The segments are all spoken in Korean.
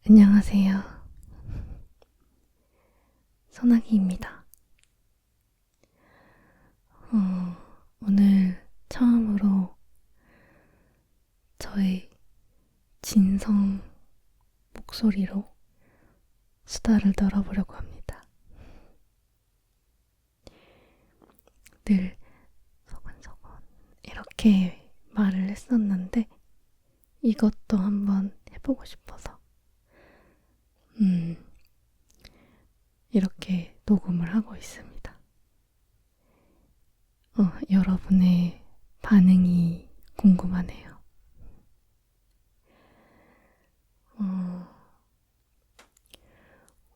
안녕하세요. 소나기입니다. 오늘 처음으로 저의 진성 목소리로 수다를 떨어보려고 합니다. 늘 소곤소곤 이렇게 말을 했었는데 이것도 한번 해보고 싶어서 이렇게 녹음을 하고 있습니다. 여러분의 반응이 궁금하네요.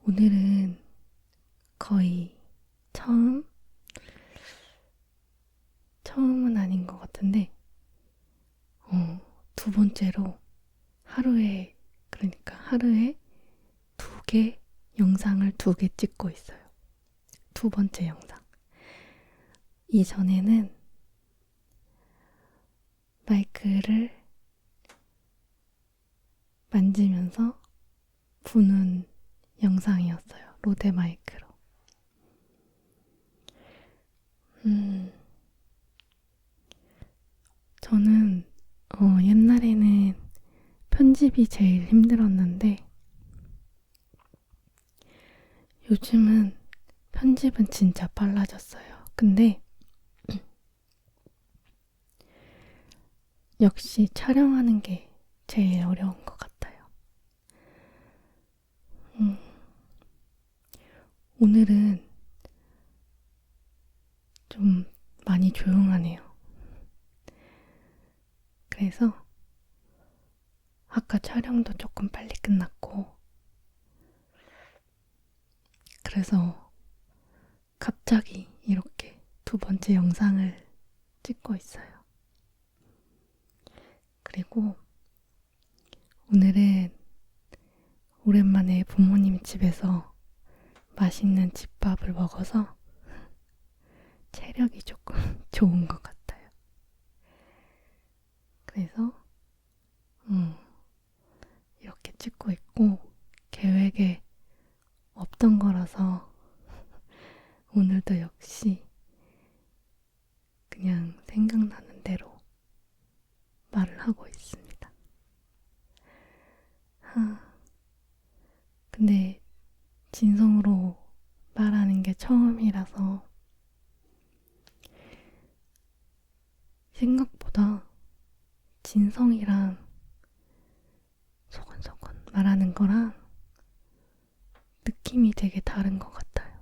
오늘은 거의 처음은 아닌 것 같은데, 두 번째로 하루에 영상을 두 개 찍고 있어요. 두 번째 영상. 이전에는 마이크를 만지면서 부는 영상이었어요. 로데 마이크로. 저는 옛날에는 편집이 제일 힘들었는데 요즘은 편집은 진짜 빨라졌어요. 근데 역시 촬영하는 게 제일 어려운 것 같아요. 오늘은 좀 많이 조용하네요. 그래서 아까 촬영도 조금 빨리 끝났고, 그래서 갑자기 이렇게 두 번째 영상을 찍고 있어요. 그리고 오늘은 오랜만에 부모님 집에서 맛있는 집밥을 먹어서 체력이 조금 좋은 것 같아요. 그래서 이렇게 찍고 있고, 계획에 없던 거라서 오늘도 역시 그냥 생각나는 대로 말을 하고 있습니다. 근데 진성으로 말하는 게 처음이라서 생각보다 진성이랑 소곤소곤 말하는 거랑 느낌이 되게 다른 것 같아요.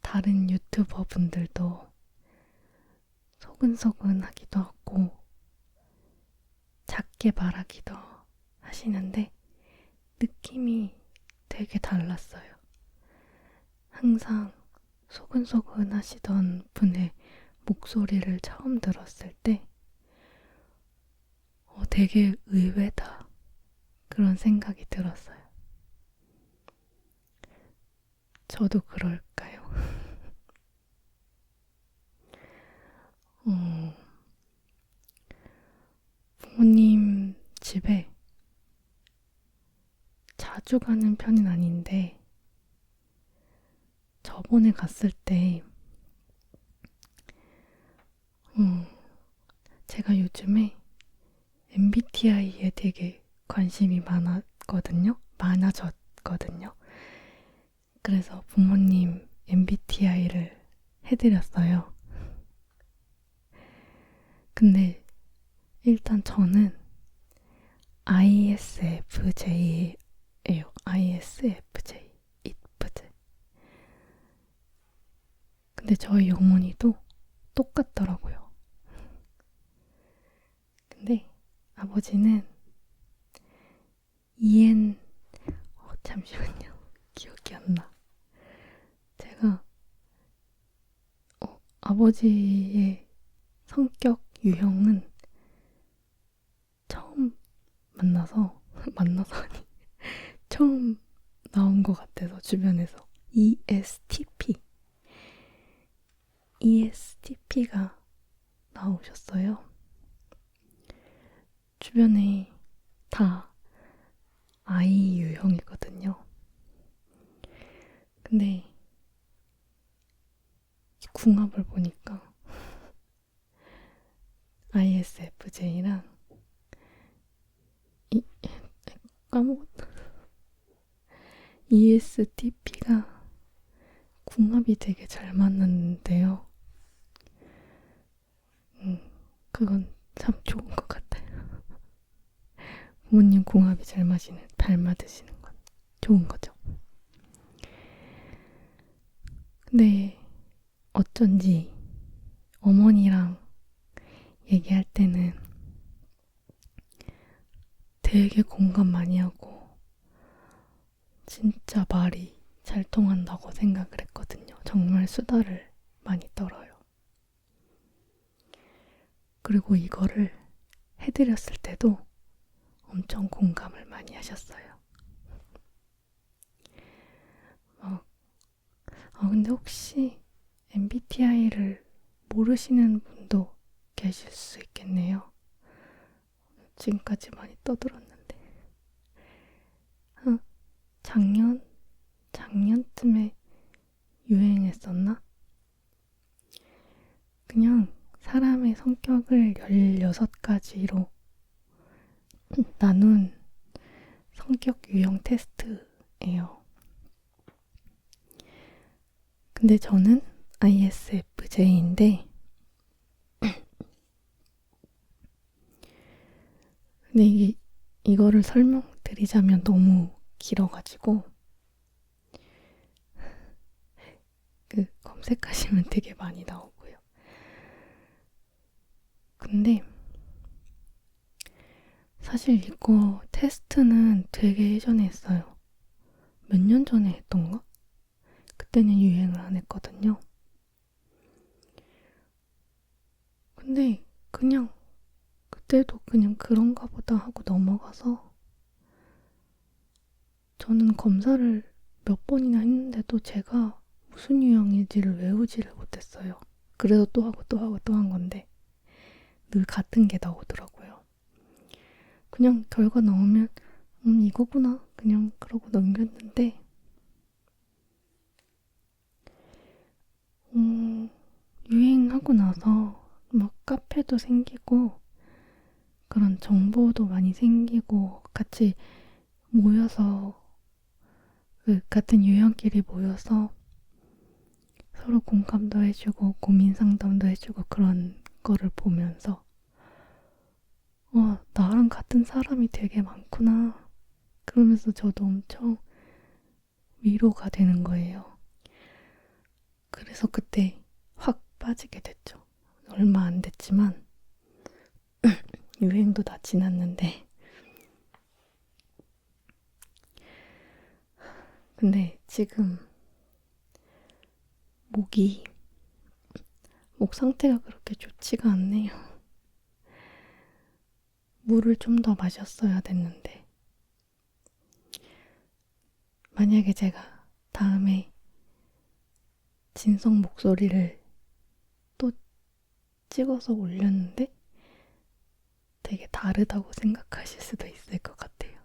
다른 유튜버 분들도 소근소근 하기도 하고 작게 말하기도 하시는데 느낌이 되게 달랐어요. 항상 소근소근 하시던 분의 목소리를 처음 들었을 때 되게 의외다, 그런 생각이 들었어요. 저도 그럴까요? 부모님 집에 자주 가는 편은 아닌데 저번에 갔을 때 제가 요즘에 MBTI에 되게 관심이 많아졌거든요. 그래서 부모님 MBTI를 해드렸어요. 근데 일단 저는 ISFJ예요. ISFJ. 이쁘제. 근데 저희 어머니도 똑같더라고요. 근데 아버지는 EN, 잠시만요. 기억이 안 나. 제가 아버지의 성격 유형은 처음 만나서 처음 나온 것 같아서 주변에서 ESTP가 나오셨어요. 주변에 다 I 유형이거든요. 근데 궁합을 보니까 ISFJ랑 까먹었다. ESTP가 궁합이 되게 잘 맞는데요. 그건 참 좋은 것 같아요. 부모님 궁합이 잘 맞으시는 건 좋은 거죠. 근데 어쩐지 어머니랑 얘기할 때는 되게 공감 많이 하고 진짜 말이 잘 통한다고 생각을 했거든요. 정말 수다를 많이 떨어요. 그리고 이거를 해드렸을 때도 엄청 공감을 많이 하셨어요. 근데 혹시 MBTI를 모르시는 분도 계실 수 있겠네요. 지금까지 많이 떠들었는데. 작년쯤에 유행했었나? 그냥 사람의 성격을 16가지로 나눈 성격 유형 테스트예요. 근데 저는 ISFJ인데 근데 이거를 설명드리자면 너무 길어가지고 검색하시면 되게 많이 나오고요. 근데 사실 이거 테스트는 되게 예전에 했어요. 몇 년 전에 했던가? 그때는 유행을 안 했거든요. 근데 그때도 그냥 그런가 보다 하고 넘어가서 저는 검사를 몇 번이나 했는데도 제가 무슨 유형인지를 외우지를 못했어요. 그래서 또 하고 또 하고 또 한 건데 늘 같은 게 나오더라고요. 그냥 결과 나오면 이거구나 그냥 그러고 넘겼는데 유행하고 나서 막 카페도 생기고 그런 정보도 많이 생기고 같이 모여서 같은 유형끼리 모여서 서로 공감도 해주고 고민 상담도 해주고 그런 거를 보면서 나랑 같은 사람이 되게 많구나 그러면서 저도 엄청 위로가 되는 거예요. 그래서 그때 확 빠지게 됐죠. 얼마 안 됐지만 유행도 다 지났는데 근데 지금 목 상태가 그렇게 좋지가 않네요. 물을 좀 더 마셨어야 됐는데 만약에 제가 다음에 진성 목소리를 또 찍어서 올렸는데 되게 다르다고 생각하실 수도 있을 것 같아요.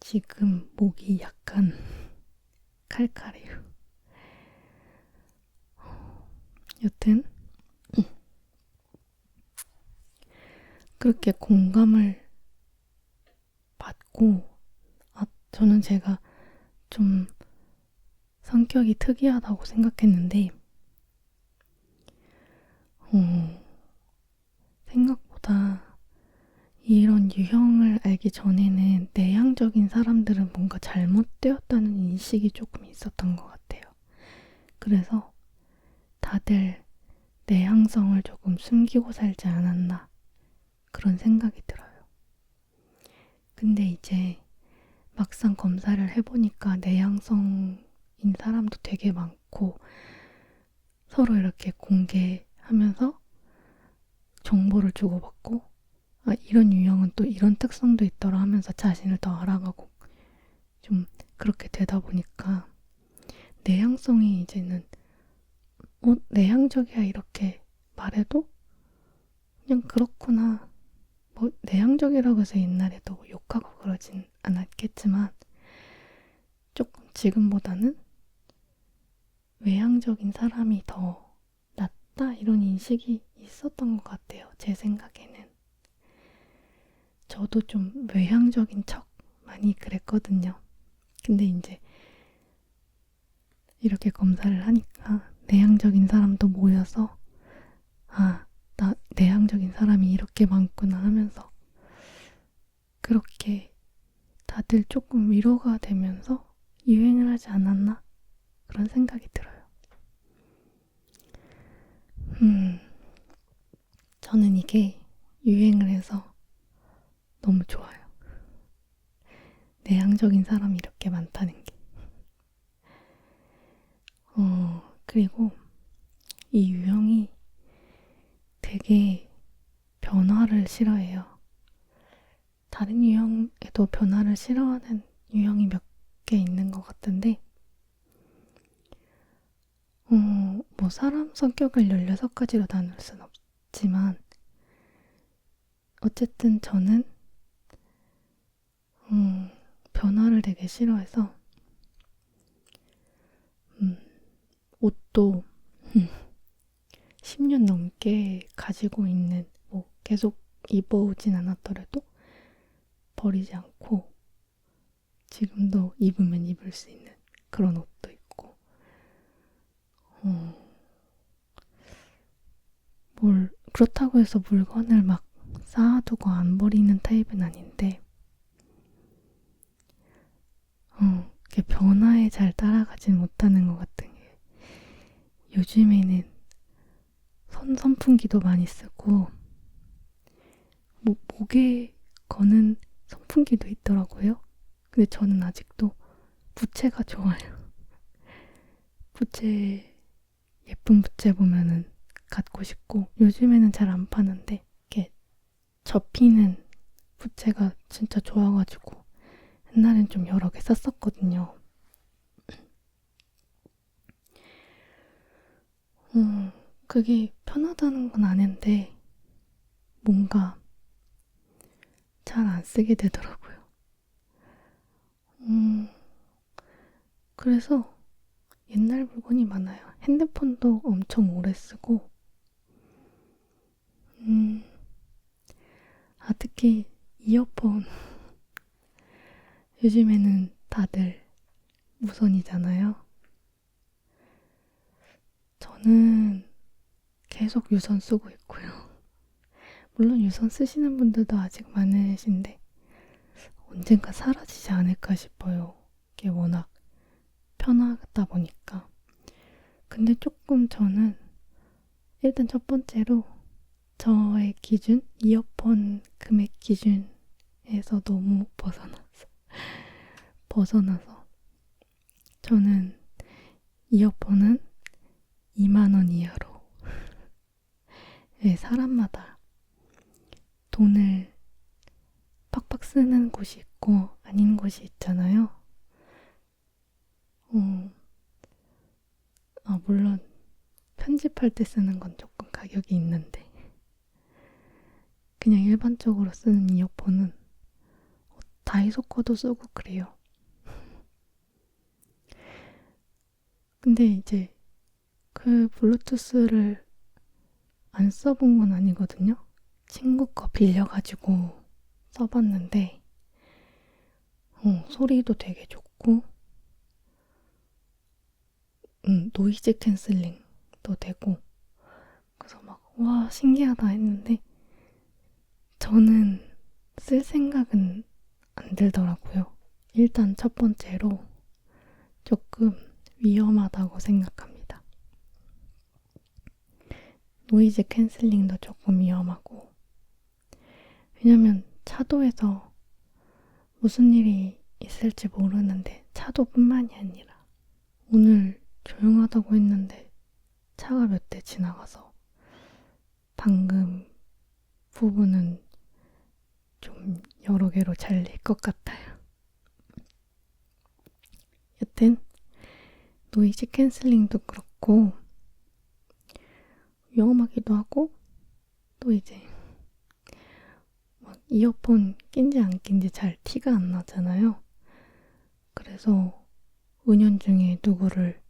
지금 목이 약간 칼칼해요. 여튼 그렇게 공감을 받고 저는 제가 좀 성격이 특이하다고 생각했는데 생각보다 이런 유형을 알기 전에는 내향적인 사람들은 뭔가 잘못되었다는 인식이 조금 있었던 것 같아요. 그래서 다들 내향성을 조금 숨기고 살지 않았나 그런 생각이 들어요. 근데 이제 막상 검사를 해보니까 내향성인 사람도 되게 많고 서로 이렇게 공개하면서 정보를 주고받고 이런 유형은 또 이런 특성도 있더라 하면서 자신을 더 알아가고 좀 그렇게 되다 보니까 내향성이 이제는 내향적이야 이렇게 말해도 그냥 그렇구나 뭐 내향적이라고 해서 옛날에도 뭐 욕하고 그러진 않았겠지만 조금 지금보다는 외향적인 사람이 더 낫다 이런 인식이 있었던 것 같아요. 제 생각에는. 저도 좀 외향적인 척 많이 그랬거든요. 근데 이제 이렇게 검사를 하니까 내향적인 사람도 모여서 아, 나 내향적인 사람이 이렇게 많구나 하면서 그렇게 다들 조금 위로가 되면서 유행을 하지 않았나? 그런 생각이 들어요. 저는 이게 유행을 해서 너무 좋아요. 내향적인 사람이 이렇게 많다는 게. 그리고 이 유형이 되게 변화를 싫어해요. 다른 유형에도 변화를 싫어하는 유형이 몇 개 있는 것 같은데, 뭐 사람 성격을 16가지로 나눌 순 없지만, 어쨌든 저는, 변화를 되게 싫어해서, 옷도 10년 넘게 가지고 있는, 뭐 계속 입어오진 않았더라도 버리지 않고 지금도 입으면 입을 수 있는 그런 옷도 있고, 그렇다고 해서 물건을 막 쌓아두고 안 버리는 타입은 아닌데, 이렇게 변화에 잘 따라가진 못하는 것 같은 게, 요즘에는 선풍기도 많이 쓰고, 목에 거는 선풍기도 있더라고요. 근데 저는 아직도 부채가 좋아요. 부채, 예쁜 부채 보면은 갖고 싶고, 요즘에는 잘 안 파는데, 이렇게 접히는 부채가 진짜 좋아가지고, 옛날엔 좀 여러 개 샀었거든요. 그게 편하다는 건 아는데, 뭔가 잘 안 쓰게 되더라고요. 그래서 옛날 물건이 많아요. 핸드폰도 엄청 오래 쓰고, 특히 이어폰. 요즘에는 다들 무선이잖아요. 저는 계속 유선 쓰고 있고요. 물론 유선 쓰시는 분들도 아직 많으신데, 언젠가 사라지지 않을까 싶어요. 이게 워낙 편하다 보니까. 근데 조금 저는 일단 첫 번째로 저의 기준, 이어폰 금액 기준에서 너무 벗어나서 저는 이어폰은 2만 원 이하로. 왜 사람마다 돈을 팍팍 쓰는 곳이 있고 아닌 곳이 있잖아요. 물론 편집할 때 쓰는 건 조금 가격이 있는데 그냥 일반적으로 쓰는 이어폰은 다이소 거도 쓰고 그래요. 근데 이제 그 블루투스를 안 써본 건 아니거든요. 친구 거 빌려가지고 써봤는데 소리도 되게 좋고 노이즈 캔슬링도 되고 그래서 막 와 신기하다 했는데 저는 쓸 생각은 안 들더라고요. 일단 첫 번째로 조금 위험하다고 생각합니다. 노이즈 캔슬링도 조금 위험하고 왜냐면 차도에서 무슨 일이 있을지 모르는데 차도뿐만이 아니라 오늘 조용하다고 했는데 차가 몇 대 지나가서 방금 부분은 좀 여러 개로 잘릴 것 같아요. 여튼 노이즈 캔슬링도 그렇고 위험하기도 하고 또 이제 막 이어폰 낀지 안 낀지 잘 티가 안 나잖아요. 그래서 은연중에 누구를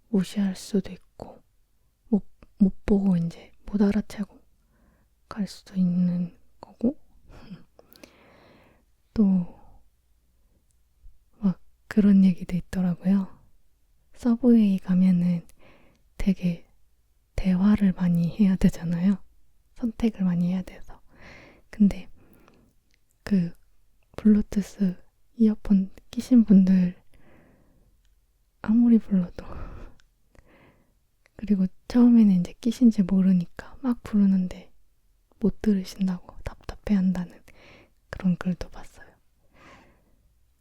무시할 수도 있고 못 보고 이제 못 알아채고 갈 수도 있는 거고 또 막 그런 얘기도 있더라고요. 서브웨이 가면은 되게 대화를 많이 해야 되잖아요. 선택을 많이 해야 돼서. 근데 그 블루투스 이어폰 끼신 분들 아무리 불러도 그리고 처음에는 이제 끼신지 모르니까 막 부르는데 못 들으신다고 답답해 한다는 그런 글도 봤어요.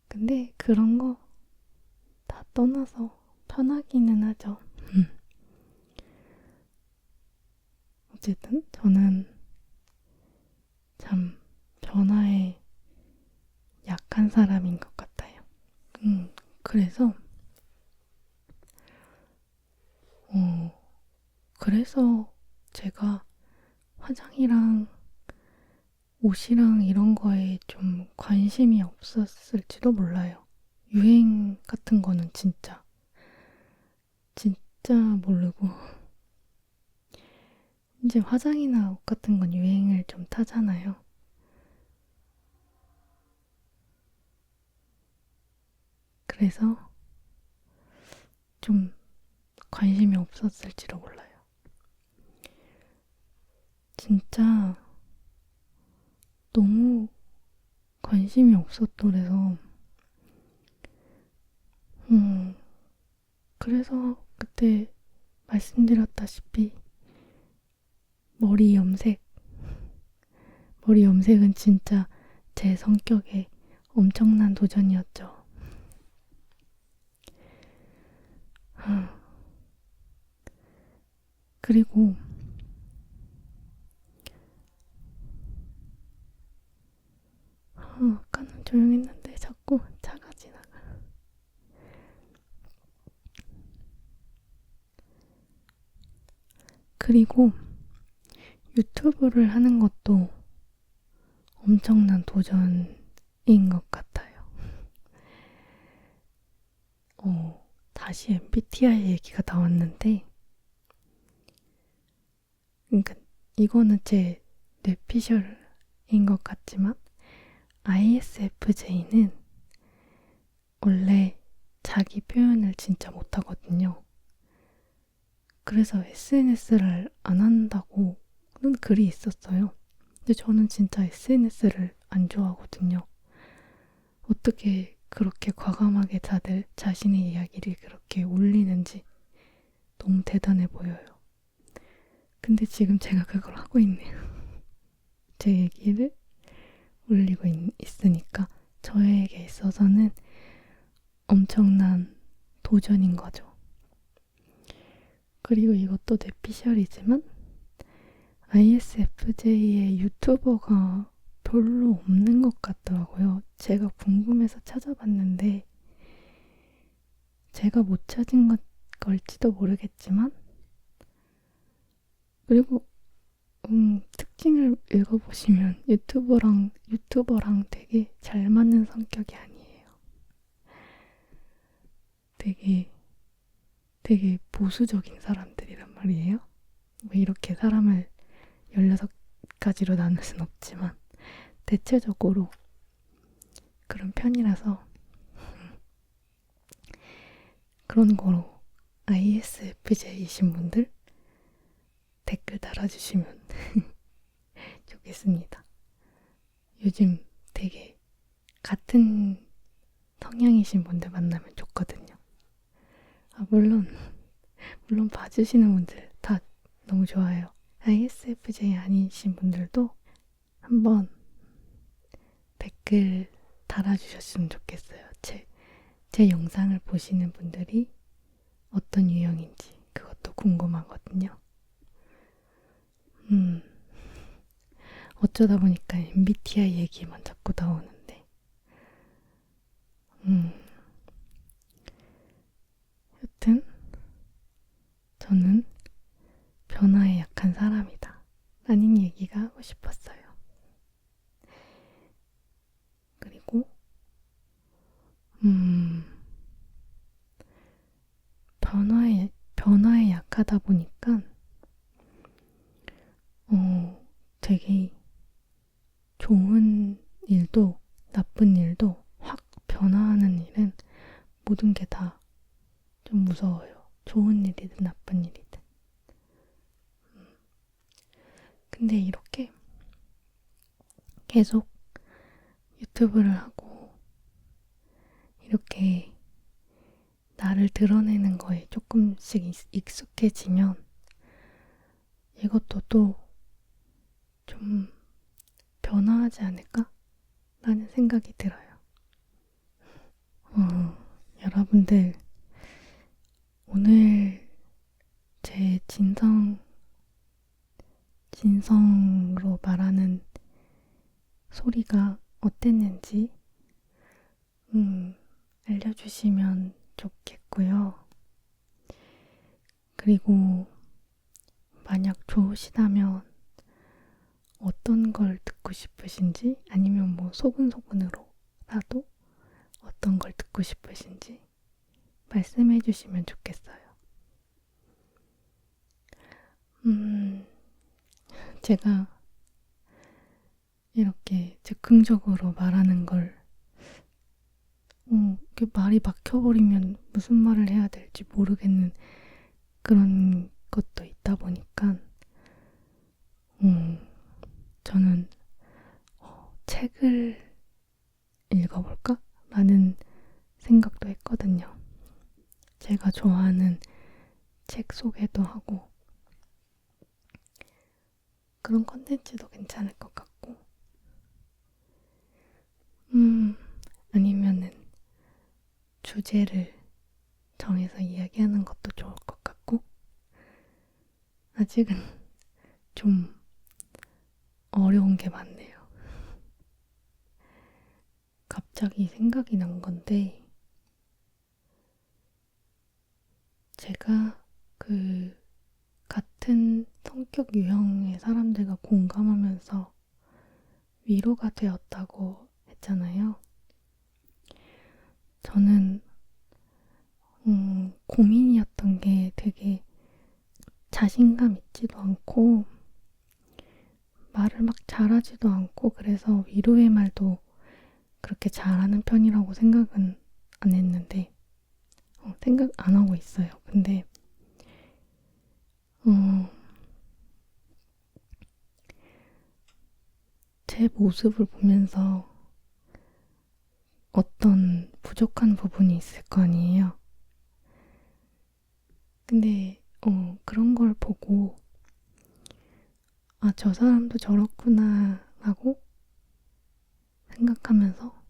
근데 그런 거 다 떠나서 편하기는 하죠. 어쨌든 저는 참 변화에 약한 사람인 것 같아요. 그래서 그래서 제가 화장이랑 옷이랑 이런 거에 좀 관심이 없었을지도 몰라요. 유행 같은 거는 진짜 모르고 이제 화장이나 옷 같은 건 유행을 좀 타잖아요. 그래서 좀 관심이 없었을지도 몰라요. 진짜 너무 관심이 없었더래서 그래서 그때 말씀드렸다시피 머리 염색 머리 염색은 진짜 제 성격에 엄청난 도전이었죠. 그리고 아까는 조용했는데 자꾸 차가 지나가. 그리고 유튜브를 하는 것도 엄청난 도전인 것 같아요. 다시 MBTI 얘기가 나왔는데, 그러니까 이거는 제 뇌피셜인 것 같지만 ISFJ는 원래 자기 표현을 진짜 못하거든요. 그래서 SNS를 안 한다고는 글이 있었어요. 근데 저는 진짜 SNS를 안 좋아하거든요. 어떻게 그렇게 과감하게 다들 자신의 이야기를 그렇게 올리는지 너무 대단해 보여요. 근데 지금 제가 그걸 하고 있네요. 제 얘기를 올리고 있으니까 저에게 있어서는 엄청난 도전인 거죠. 그리고 이것도 뇌피셜이지만 ISFJ의 유튜버가 별로 없는 것 같더라고요. 제가 궁금해서 찾아봤는데 제가 못 찾은 걸지도 모르겠지만 그리고 특징을 읽어보시면 유튜버랑 되게 잘 맞는 성격이 아니에요. 되게 보수적인 사람들이란 말이에요. 뭐 이렇게 사람을 16가지로 나눌 순 없지만 대체적으로 그런 편이라서 그런 거로 ISFJ이신 분들 댓글 달아주시면 좋겠습니다. 요즘 되게 같은 성향이신 분들 만나면 좋거든요. 물론 봐주시는 분들 다 너무 좋아요. ISFJ 아니신 분들도 한번 댓글 달아주셨으면 좋겠어요. 제 영상을 보시는 분들이 어떤 유형인지 그것도 궁금하거든요. 어쩌다 보니까 MBTI 얘기만 자꾸 나오는데 여튼 저는 변화에 약한 사람이다 라는 얘기가 하고 싶었어요. 하고, 음, 변화에 약하다 보니까, 되게 좋은 일도 나쁜 일도 확 변화하는 일은 모든 게 다 좀 무서워요. 좋은 일이든 나쁜 일이든. 근데 이렇게 계속 유튜브를 하고 이렇게 나를 드러내는 거에 조금씩 익숙해지면 이것도 또 좀 변화하지 않을까? 라는 생각이 들어요. 여러분들, 오늘 제 진성으로 말하는 소리가 어땠는지, 알려주시면 좋겠고요. 그리고 만약 좋으시다면 어떤 걸 듣고 싶으신지, 아니면 뭐 소근소근으로라도 어떤 걸 듣고 싶으신지 말씀해 주시면 좋겠어요. 제가 이렇게 즉흥적으로 말하는 걸, 이렇게 말이 막혀버리면 무슨 말을 해야 될지 모르겠는 그런 것도 있다 보니까, 저는 책을 읽어볼까? 라는 생각도 했거든요. 제가 좋아하는 책 소개도 하고, 그런 컨텐츠도 괜찮을 것 같고, 아니면은 주제를 정해서 이야기하는 것도 좋을 것 같고, 아직은 좀 어려운 게 많네요. 갑자기 생각이 난 건데, 제가 그 같은 성격 유형의 사람들과 공감하면서 위로가 되었다고 했잖아요. 저는 고민이었던 게 되게 자신감 있지도 않고 말을 막 잘하지도 않고, 그래서 위로의 말도 그렇게 잘하는 편이라고 생각은 안 했는데, 생각 안 하고 있어요. 근데 제 모습을 보면서 어떤 부족한 부분이 있을 거 아니에요. 근데 그런 걸 보고, 아, 저 사람도 저렇구나 라고 생각하면서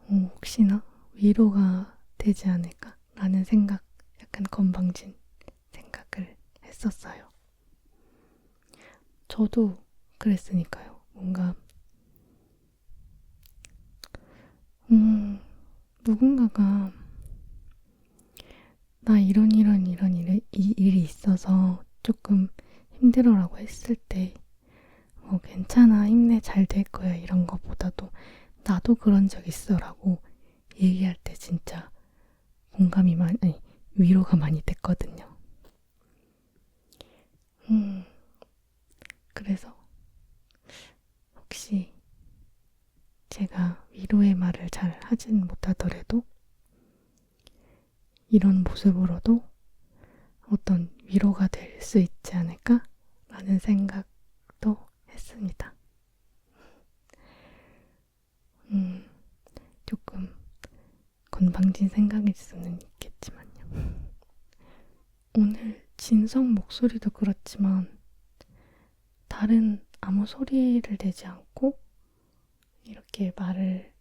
혹시나 위로가 되지 않을까 라는 생각, 약간 건방진 생각을 했었어요. 저도 그랬으니까요. 뭔가 누군가가 나 이런 일이 있어서 조금 힘들어라고 했을 때, 괜찮아, 힘내, 잘 될 거야, 이런 거보다도 나도 그런 적 있어 라고 얘기할 때 진짜 아니, 위로가 많이 됐거든요. 그래서 혹시 제가 위로의 말을 잘 하진 못하더라도 이런 모습으로도 어떤 위로가 될 수 있지 않을까? 라는 생각도 했습니다. 조금 건방진 생각일 수는 있겠지만요. 오늘 진성 목소리도 그렇지만 다른 아무 소리를 내지 않고 이렇게 말을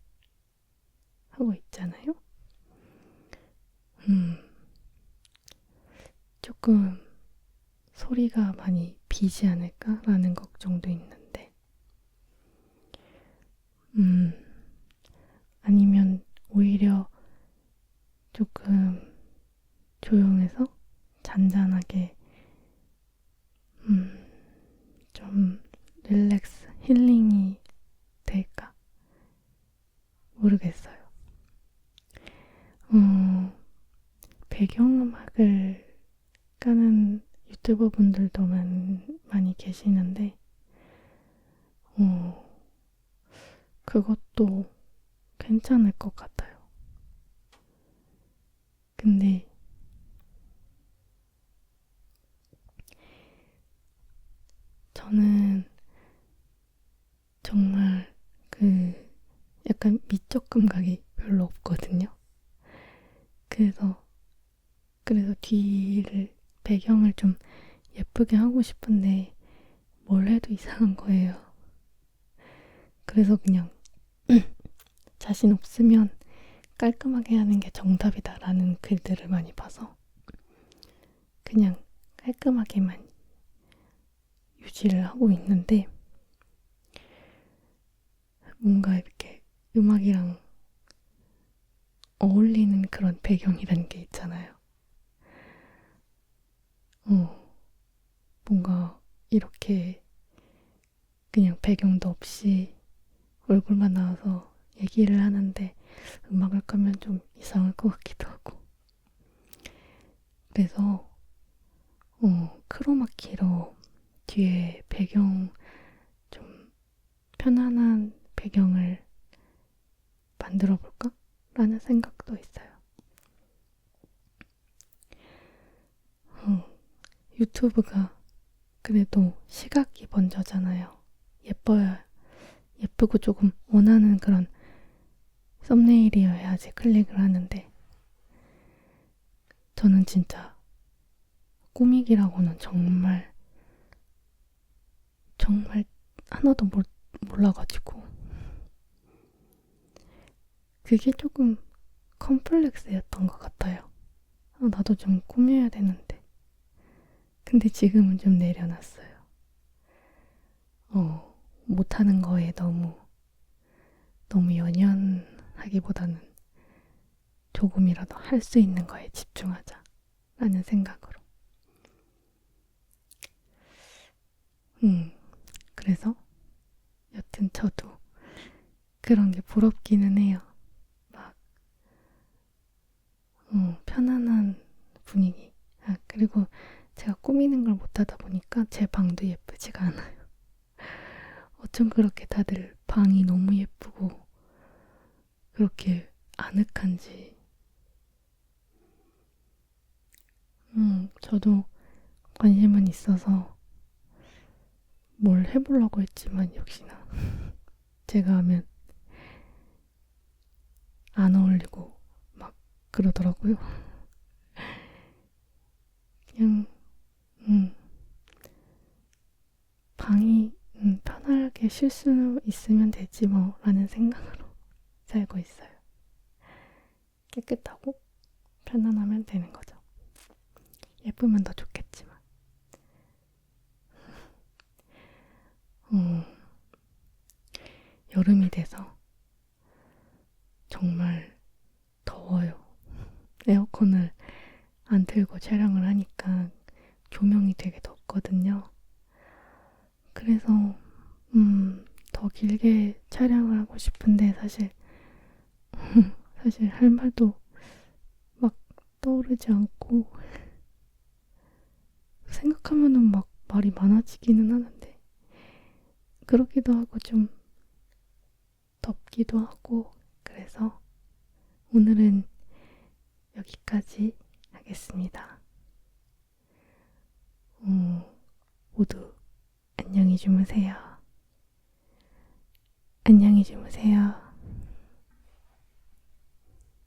하고 있잖아요. 조금 소리가 많이 비지 않을까라는 걱정도 있는데, 아니면 오히려 조금 조용해서 잔잔하게, 좀 릴렉스, 힐링이 될까? 모르겠어요. 배경음악을 까는 유튜버 분들도 많이 계시는데, 그것도 괜찮을 것 같아요. 근데 저는 정말 약간 미적 감각이 별로 없거든요. 그래서 뒤를 배경을 좀 예쁘게 하고 싶은데 뭘 해도 이상한 거예요. 그래서 그냥 자신 없으면 깔끔하게 하는 게 정답이다라는 글들을 많이 봐서 그냥 깔끔하게만 유지를 하고 있는데, 뭔가 이렇게 음악이랑 어울리는 그런 배경이라는 게 있잖아요. 뭔가 이렇게 그냥 배경도 없이 얼굴만 나와서 얘기를 하는데 음악을 끄면 좀 이상할 것 같기도 하고. 그래서 크로마키로 뒤에 배경, 좀 편안한 배경을 만들어 볼까? 라는 생각도 있어요. 유튜브가 그래도 시각이 먼저잖아요. 예쁘고 조금 원하는 그런 썸네일이어야지 클릭을 하는데, 저는 진짜 꾸미기라고는 정말 하나도 몰라가지고 그게 조금 컴플렉스였던 것 같아요. 나도 좀 꾸며야 되는데. 근데 지금은 좀 내려놨어요. 못하는 거에 너무 연연하기보다는 조금이라도 할 수 있는 거에 집중하자 라는 생각으로. 그래서 여튼 저도 그런 게 부럽기는 해요. 막 편안한 분위기. 그리고 제가 꾸미는 걸 못하다 보니까 제 방도 예쁘지가 않아요. 어쩜 그렇게 다들 방이 너무 예쁘고 그렇게 아늑한지. 저도 관심은 있어서 뭘 해보려고 했지만 역시나 제가 하면 안 어울리고 막 그러더라고요. 그냥 방이 편하게 쉴 수 있으면 되지 뭐 라는 생각으로 살고 있어요. 깨끗하고 편안하면 되는 거죠. 예쁘면 더 좋겠지만. 여름이 돼서 정말 더워요. 에어컨을 안 틀고 촬영을 하니까 조명이 되게 덥거든요. 그래서 더 길게 촬영을 하고 싶은데 사실 할 말도 막 떠오르지 않고, 생각하면은 막 말이 많아지기는 하는데 그러기도 하고 좀 덥기도 하고. 그래서 오늘은 여기까지 하겠습니다. 모두 안녕히 주무세요. 안녕히 주무세요.